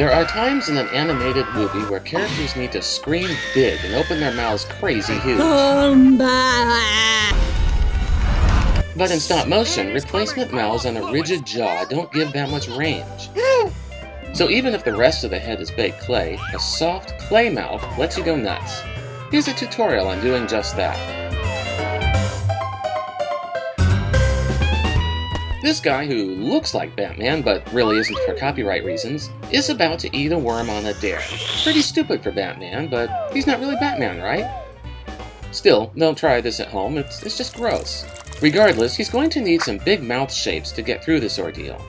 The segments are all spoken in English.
There are times in an animated movie where characters need to scream big and open their mouths crazy huge. But in stop motion, replacement mouths on a rigid jaw don't give that much range. So even if the rest of the head is baked clay, a soft clay mouth lets you go nuts. Here's a tutorial on doing just that. This guy, who looks like Batman, but really isn't for copyright reasons, is about to eat a worm on a dare. Pretty stupid for Batman, but he's not really Batman, right? Still, don't try this at home, it's just gross. Regardless, he's going to need some big mouth shapes to get through this ordeal.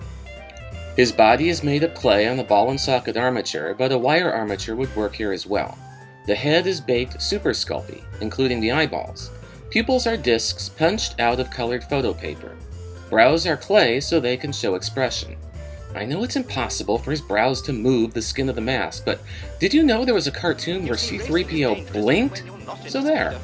His body is made of clay on the ball and socket armature, but a wire armature would work here as well. The head is baked super sculpty, including the eyeballs. Pupils are discs punched out of colored photo paper. Brows are clay so they can show expression. I know it's impossible for his brows to move the skin of the mask, but did you know there was a cartoon where C-3PO blinked? So there.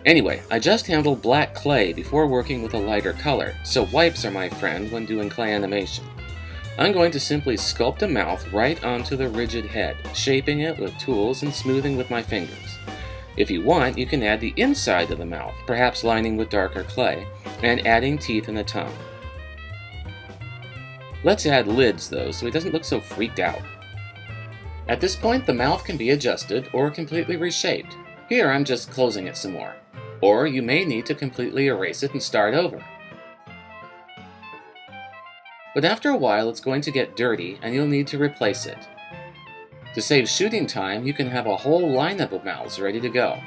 Anyway, I just handled black clay before working with a lighter color, so wipes are my friend when doing clay animation. I'm going to simply sculpt a mouth right onto the rigid head, shaping it with tools and smoothing with my fingers. If you want, you can add the inside of the mouth, perhaps lining with darker clay, and adding teeth and a tongue. Let's add lids though, so he doesn't look so freaked out. At this point, the mouth can be adjusted or completely reshaped. Here I'm just closing it some more. Or you may need to completely erase it and start over. But after a while it's going to get dirty and you'll need to replace it. To save shooting time, you can have a whole lineup of mouths ready to go.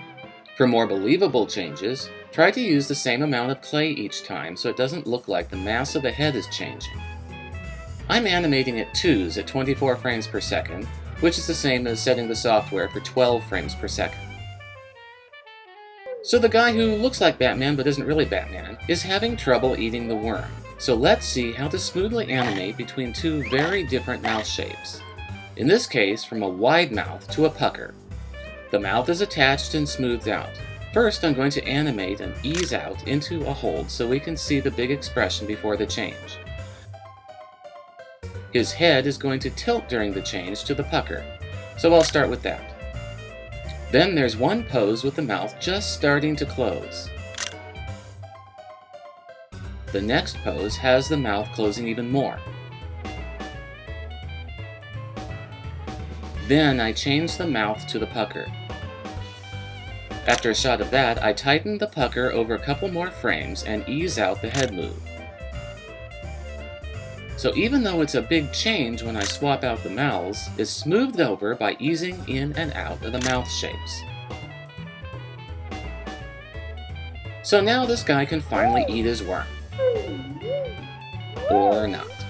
For more believable changes, try to use the same amount of clay each time so it doesn't look like the mass of the head is changing. I'm animating at 2s at 24 frames per second, which is the same as setting the software for 12 frames per second. So the guy who looks like Batman but isn't really Batman is having trouble eating the worm. So let's see how to smoothly animate between two very different mouth shapes. In this case, from a wide mouth to a pucker. The mouth is attached and smoothed out. First, I'm going to animate and ease out into a hold so we can see the big expression before the change. His head is going to tilt during the change to the pucker, so I'll start with that. Then there's one pose with the mouth just starting to close. The next pose has the mouth closing even more. Then I change the mouth to the pucker. After a shot of that, I tighten the pucker over a couple more frames and ease out the head move. So even though it's a big change when I swap out the mouths, it's smoothed over by easing in and out of the mouth shapes. So now this guy can finally eat his worm. Or not.